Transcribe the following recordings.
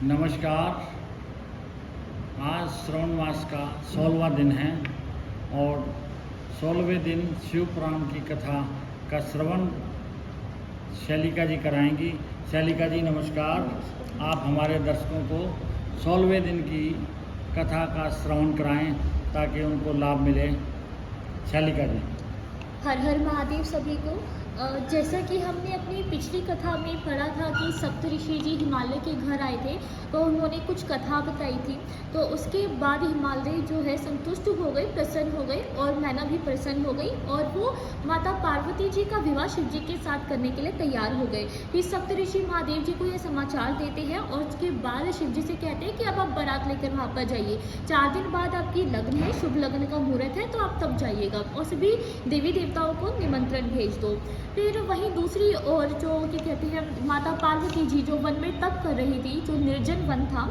नमस्कार। आज श्रावण मास का 16वां दिन है और 16वें दिन शिव पुराण की कथा का श्रवण शैलिका जी कराएंगी। शैलिका जी नमस्कार। आप हमारे दर्शकों को 16वें दिन की कथा का श्रवण कराएं ताकि उनको लाभ मिले। शैलिका जी। हर हर महादेव सभी को। जैसा कि हमने अपनी पिछली कथा में पढ़ा था कि सप्तऋषि जी हिमालय के घर आए थे तो उन्होंने कुछ कथा बताई थी। तो उसके बाद हिमालय जो है संतुष्ट हो गए, प्रसन्न हो गए और मैना भी प्रसन्न हो गई और वो माता पार्वती जी का विवाह शिव जी के साथ करने के लिए तैयार हो गए। फिर सप्तऋषि महादेव जी को यह समाचार देते हैं और उसके बाद शिव जी से कहते हैं कि अब आप बारात लेकर वहाँ पर जाइए। 4 दिन बाद आपकी लग्न है, शुभ लग्न का मुहूर्त है, तो आप तब जाइएगा और सभी देवी देवताओं को निमंत्रण भेज दो। फिर वहीं दूसरी ओर जो क्या कहते हैं माता पार्वती जी जो वन में तप कर रही थी, जो निर्जन वन था,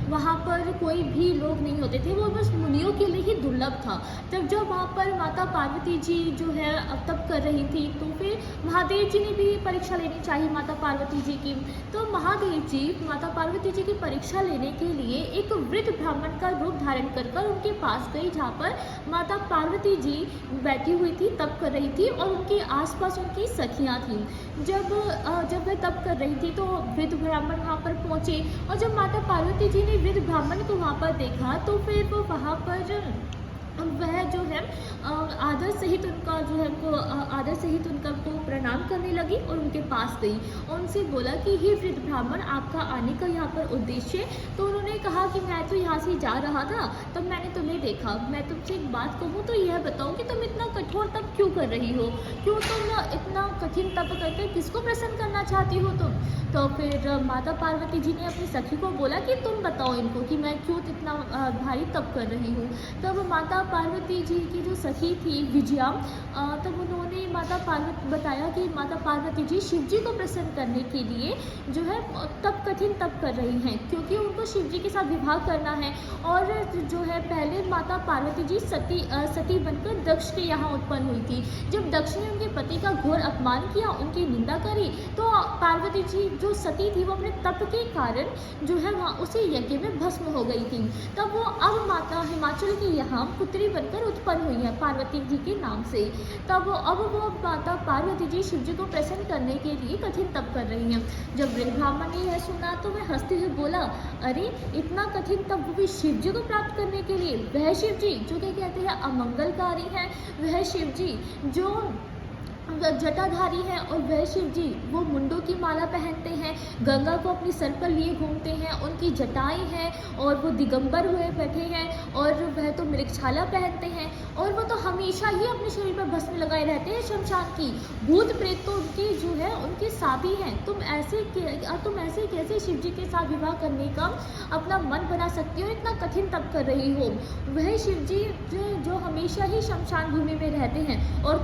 वहाँ पर कोई भी लोग नहीं होते थे, वो बस मुनियों के लिए ही दुर्लभ था। तब जब वहाँ पर माता पार्वती जी जो है तप कर रही थी तो फिर महादेव जी ने भी परीक्षा लेनी चाहिए माता पार्वती जी की। तो महादेव जी माता पार्वती जी की परीक्षा लेने के लिए एक वृद्ध ब्राह्मण का रूप धारण कर उनके पास गई, जहाँ पर माता पार्वती जी बैठी हुई थी, तप कर रही थी और उनके आसपास उनकी सखियाँ थीं। जब वह तप कर रही थी तो वृद्ध ब्राह्मण वहाँ पर पहुँचे और जब माता पार्वती जी ने वृद्ध ब्राह्मण को वहाँ पर देखा तो फिर वो वहाँ पर वह जो है आदर सहित उनका जो है उनको आदर सहित उनका को प्रणाम करने लगी और उनके पास गई और उनसे बोला कि हे वृद्ध ब्राह्मण, आपका आने का यहाँ पर उद्देश्य है। तो उन्होंने कहा कि मैं तो यहाँ से जा रहा था तब मैंने तुम्हें देखा। मैं तुमसे एक बात कहूँ तो यह बताओ कि तुम इतना कठोर तप क्यों कर रही हो, क्यों तुम इतना कठिन तप करके किसको प्रसन्न करना चाहती हो तुम। तो फिर माता पार्वती जी ने अपनी सखी को बोला कि तुम बताओ इनको कि मैं क्यों इतना भारी तप कर रही हूँ। तब माता पार्वती जी की जो सखी थी विजया, तब उन्होंने माता पार्वती बताया कि माता पार्वती जी शिव जी को प्रसन्न करने के लिए जो है कठिन तप कर रही हैं, क्योंकि उनको शिव जी के साथ विवाह करना है। और जो है पहले माता पार्वती जी सती बनकर दक्ष के यहाँ उत्पन्न हुई थी। जब दक्ष ने उनके पति का घोर अपमान किया, उनकी निंदा करी, तो पार्वती जी जो सती थी वो अपने तप के कारण जो है वहाँ उसी यज्ञ में भस्म हो गई थी। तब वो अब माता हिमाचल के यहाँ पुत्री बनकर उत्पन्न हुई है पार्वती जी के नाम से। तब अब वो माता पार्वती जी शिव जी को प्रसन्न करने के लिए कठिन तप कर रही हैं। जब वृद्ध ब्राह्मण ने यह सुना तो वह हंसते हुए बोला, अरे इतना कठिन तप भी शिव जी को प्राप्त करने के लिए। वह शिव जी जो क्या कहते हैं अमंगलकारी हैं, वह शिव जी जो जटाधारी हैं और वह शिव जी वो मुंडों की माला पहनते हैं, गंगा को अपनी सर पर लिए घूमते हैं, उनकी जटाएं हैं और वो दिगंबर हुए बैठे हैं और वह तो मृगछाला पहनते हैं और वो तो हमेशा ही अपने शरीर पर भस्म लगाए रहते हैं शमशान की। भूत प्रेत तो उनके जो है उनके साथी हैं। तुम ऐसे कैसे शिव जी के साथ विवाह करने का अपना मन बना सकती हो, इतना कठिन तप कर रही हो। वह शिव जी जो हमेशा ही शमशान भूमि में रहते हैं और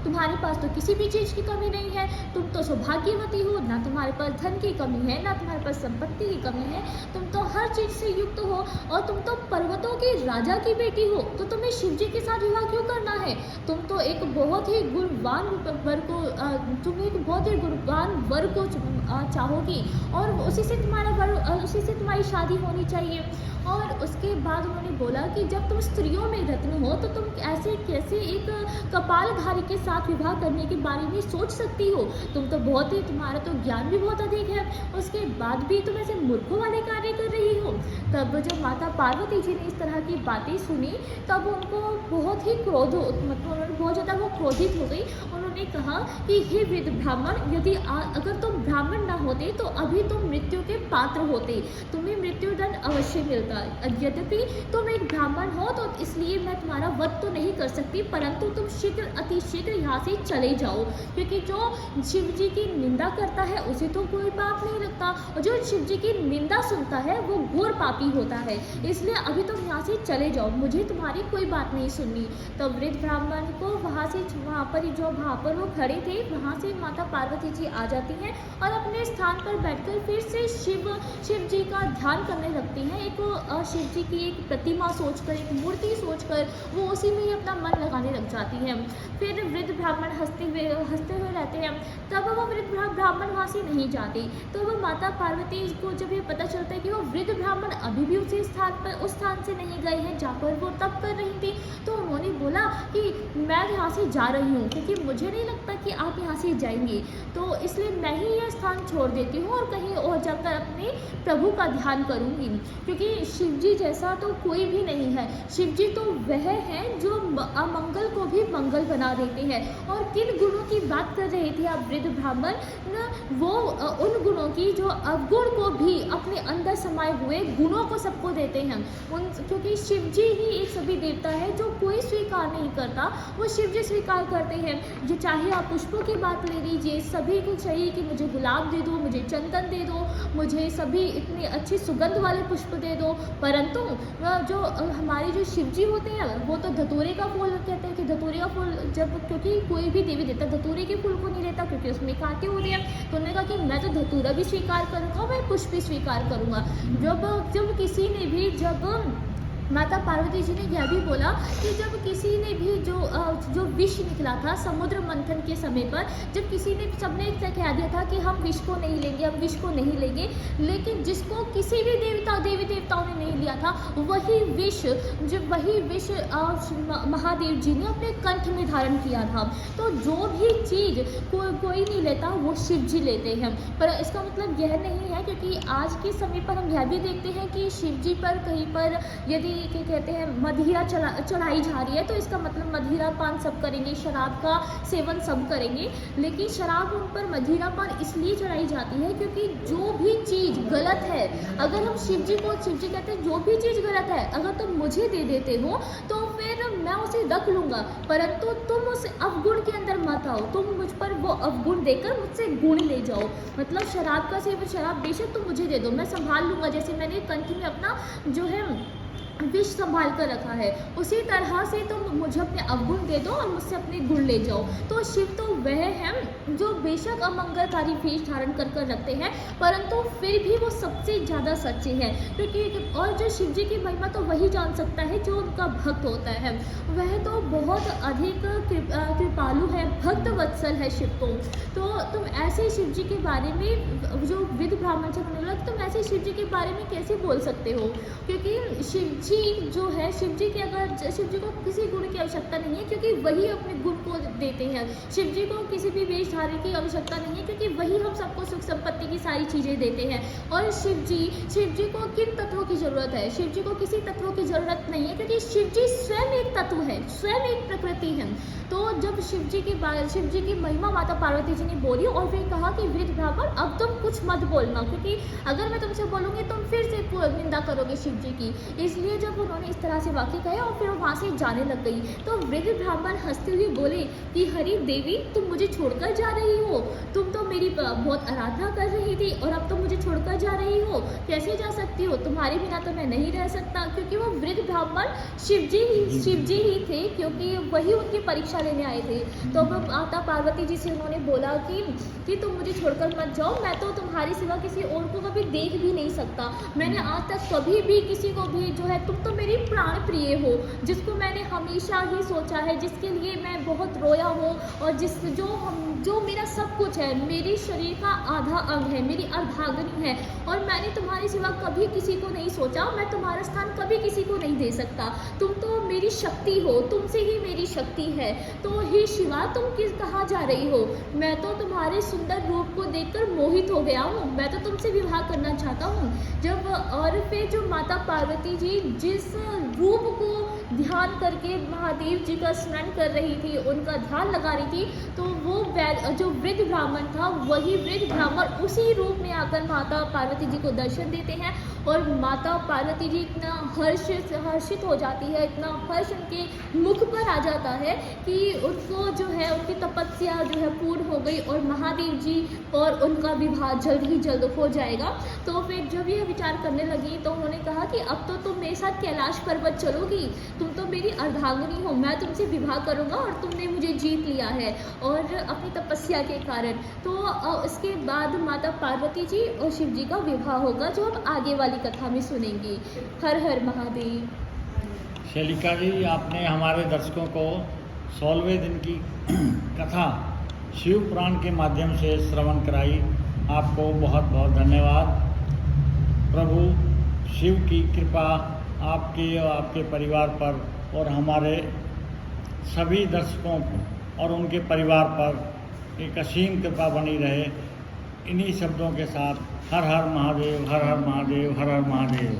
तुम्हारे पास तो किसी भी चीज़ की कमी नहीं है, तुम तो सौभाग्यवती हो, ना तुम्हारे पास धन की कमी है, ना तुम्हारे पास संपत्ति की कमी है, तुम तो हर चीज़ से युक्त हो और तुम तो पर्वतों के राजा की बेटी हो, तो तुम्हें शिव जी के साथ विवाह क्यों करना है। तुम तो एक बहुत ही गुणवान वर को चाहोगी और उसी से तुम्हारी शादी होनी चाहिए। और उसके बाद उन्होंने बोला कि जब तुम स्त्रियों में रत्न हो तो तुम ऐसे कैसे एक कपालधारी के साथ विवाह करने के बारे में सोच सकती हो। तुम तो तुम्हारा तो ज्ञान भी बहुत अधिक है, उसके बाद भी तुम ऐसे मूर्खों वाले कार्य कर रही हो। तब जब माता पार्वती जी ने इस तरह की बातें सुनी तब उनको बहुत ही बहुत ज़्यादा वो क्रोधित हो गई। उन्होंने कहा कि हे वृद्ध ब्राह्मण, अगर तुम ब्राह्मण ना होते तो अभी तुम मृत्यु के पात्र होते, तुम्हें मृत्युदंड अवश्य मिलता। यद्यपि तुम एक ब्राह्मण हो तो इसलिए मैं तुम्हारा वध तो नहीं कर सकती, परंतु तुम अति शीघ्र यहाँ से चले जाओ, क्योंकि जो शिव जी की निंदा करता है उसे तो कोई पाप नहीं लगता और जो शिव जी की निंदा सुनता है वो घोर पापी होता है। इसलिए अभी तुम यहाँ से चले जाओ, मुझे तुम्हारी कोई बात नहीं सुननी। तो वृद्ध ब्राह्मण को वहाँ पर पर वो खड़े थे वहाँ से माता पार्वती जी आ जाती हैं और अपने स्थान पर बैठकर फिर से शिव जी का ध्यान करने लगती हैं। एक शिव जी की एक प्रतिमा सोचकर, एक मूर्ति सोचकर वो उसी में ही अपना मन लगाने लग जाती हैं। फिर वृद्ध ब्राह्मण हंसते हुए रहते हैं। तब वो वृद्ध ब्राह्मण वहाँ से नहीं जाती। तो वो माता पार्वती को जब ये पता चलता है कि वो वृद्ध ब्राह्मण अभी भी उस स्थान से नहीं गए हैं जहाँ पर वो तप कर रही थी, तो उन्होंने बोला कि मैं यहाँ से जा रही हूँ क्योंकि मुझे नहीं लगता कि आप यहाँ से जाएंगी, तो इसलिए मैं ही यह स्थान छोड़ देती हूँ और कहीं और जाकर अपने प्रभु का ध्यान करूँगी। क्योंकि शिव जी जैसा तो कोई भी नहीं है। शिव जी तो वह हैं जो अमंगल को भी मंगल बना देते हैं। और किन गुणों की बात कर रहे थे आप वृद्ध ब्राह्मण? वो उन गुणों की जो अवगुण को भी अपने अंदर समाये हुए गुणों को सबको देते हैं। क्योंकि शिव जी ही एक सभी देवता है जो कोई स्वीकार नहीं करता, वो शिव जी स्वीकार करते हैं। जो चाहे आप पुष्पों की बात ले लीजिए, सभी को चाहिए कि मुझे गुलाब दे दो, मुझे चंदन दे दो, मुझे सभी इतने अच्छे सुगंध वाले पुष्प दे दो। परंतु जो हमारे जो शिव जी होते हैं वो तो धतूरे का फूल कहते हैं कि धतूरे का फूल क्योंकि कोई भी देवी देवता धतूरे के फूल को नहीं लेता क्योंकि उसमें कांटे होते हैं। तो उन्होंने कहा कि मैं तो धतूरा भी स्वीकार करूँगा, मैं पुष्प भी स्वीकार करूँगा। जब किसी ने भी माता पार्वती जी ने यह भी बोला कि जब किसी ने भी जो विष निकला था समुद्र मंथन के समय पर, जब किसी ने सबने कह दिया था कि हम विष को नहीं लेंगे, हम विष को नहीं लेंगे, लेकिन जिसको किसी भी देवी देवताओं ने नहीं लिया था वही विष महादेव जी ने अपने कंठ में धारण किया था। तो जो भी चीज़ कोई नहीं लेता वो शिव जी लेते हैं। पर इसका मतलब यह नहीं है, क्योंकि आज के समय पर हम यह भी देखते हैं कि शिव जी पर कहीं पर यदि क्या कहते हैं मदिरा चढ़ाई जा रही है तो इसका मतलब मदिरा पान सब करेंगे, शराब का सेवन सब करेंगे। लेकिन शराब उन पर मदिरा पान इसलिए चढ़ाई जाती है क्योंकि जो भी चीज़ गलत है, अगर हम शिव जी कहते हैं जो भी चीज़ गलत है अगर तुम मुझे दे देते हो तो फिर मैं उसे रख लूँगा, परंतु तुम उस अवगुण के अंदर मत आओ, तुम मुझ पर वो अवगुण देकर मुझसे गुण ले जाओ। मतलब शराब का सेवन, शराब बेशक तुम मुझे दे दो, मैं संभाल लूँगा, जैसे मैंने कंठ में अपना जो है विष संभाल कर रखा है, उसी तरह से तुम मुझे अपने अवगुण दे दो और मुझसे अपने गुण ले जाओ। तो शिव तो वह है जो बेशक अमंगलकारी वेश धारण कर रखते हैं, परंतु फिर भी वो सबसे ज़्यादा सच्चे हैं। क्योंकि और जो शिव जी की महिमा तो वही जान सकता है जो उनका भक्त होता है। वह तो बहुत अधिक कृपालु है, भक्त वत्सल है शिव को। तो तुम ऐसे शिव जी के बारे में, जो विद ब्राह्मण से बोला, तुम ऐसे शिव जी के बारे में कैसे बोल सकते हो? क्योंकि शिव जी जो है, शिव जी को किसी गुण की आवश्यकता नहीं है क्योंकि वही अपने गुण को देते हैं। शिव जी को किसी भी वेश धारण की आवश्यकता नहीं है क्योंकि वही हम सबको सुख संपत्ति की सारी चीज़ें देते हैं। और शिव जी को किन तत्वों की ज़रूरत है? शिव जी को किसी तत्वों की ज़रूरत नहीं है क्योंकि शिव जी स्वयं एक तत्व है, स्वयं एक प्रकृति है। तो जब शिव जी की महिमा माता पार्वती जी ने बोली और फिर कहा कि वृद्ध ब्राह्मण अब तुम कुछ मत बोलना, क्योंकि अगर मैं तुमसे बोलूँगी तुम फिर से निंदा करोगे शिव जी की। इसलिए जब उन्होंने इस तरह से वाक्य कहे और फिर वहाँ से जाने लग गई, तो वृद्ध ब्राह्मण हंसते हुए बोले कि हरी देवी, तुम मुझे छोड़कर जा रही हो? तुम तो मेरी बहुत आराधना कर रही थी और अब तुम मुझे छोड़कर जा रही हो, कैसे जा सकती हो? तुम्हारे बिना तो मैं नहीं रह सकता। क्योंकि वो वृद्ध ब्राह्मण शिव जी ही थे, क्योंकि वही उनकी परीक्षा लेने आए थे। तो माता पार्वती जी से उन्होंने बोला कि तुम मुझे छोड़कर मत जाओ, मैं तो तुम्हारी सिवा किसी और को कभी देख भी नहीं सकता। मैंने आज तक कभी भी किसी को भी जो है, तुम तो मेरी प्राण प्रिय हो, जिसको मैंने हमेशा ही सोचा है, जिसके लिए मैं बहुत रोया हूँ और जो मेरा सब कुछ है, मेरे शरीर का आधा अंग है, मेरी अर्धांगिनी है, और मैंने तुम्हारे सिवा कभी किसी को नहीं सोचा। मैं तुम्हारा स्थान कभी किसी को नहीं दे सकता। तुम तो मेरी शक्ति हो, तुमसे ही मेरी शक्ति है। तो हे शिवा, तुम कहाँ जा रही हो? मैं तो तुम्हारे सुंदर रूप को देखकर मोहित हो गया हूँ, मैं तो तुमसे विवाह करना चाहता हूँ। और फिर जो माता पार्वती जी जिस रूप को ध्यान करके महादेव जी का स्मरण कर रही थी, उनका ध्यान लगा रही थी, तो वो जो वृद्ध ब्राह्मण था, वही वृद्ध ब्राह्मण उसी रूप में आकर माता पार्वती जी को दर्शन देते हैं। और माता पार्वती जी इतना हर्षित हो जाती है, इतना हर्ष उनके मुख पर आ जाता है कि उनको जो है, उनकी तपस्या जो है पूर्ण हो गई और महादेव जी और उनका विवाह जल्द ही जल्द हो जाएगा। तो फिर जब ये विचार करने लगी तो उन्होंने कहा कि अब तो तुम मेरे साथ कैलाश पर्वत चलोगी। तुम तो मेरी अर्धांगिनी हो, मैं तुमसे विवाह करूँगा और तुमने मुझे जीत लिया है और अपनी तपस्या के कारण। तो उसके बाद माता पार्वती जी और शिव जी का विवाह होगा, जो हम आगे वाली कथा में सुनेंगे। हर हर महादेव। शैलिका जी, आपने हमारे दर्शकों को 16वें दिन की कथा शिव पुराण के माध्यम से श्रवण कराई। आपको बहुत बहुत धन्यवाद। प्रभु शिव की कृपा आपके और आपके परिवार पर और हमारे सभी दर्शकों और उनके परिवार पर एक असीम कृपा बनी रहे। इन्हीं शब्दों के साथ हर हर महादेव, हर हर महादेव, हर हर महादेव।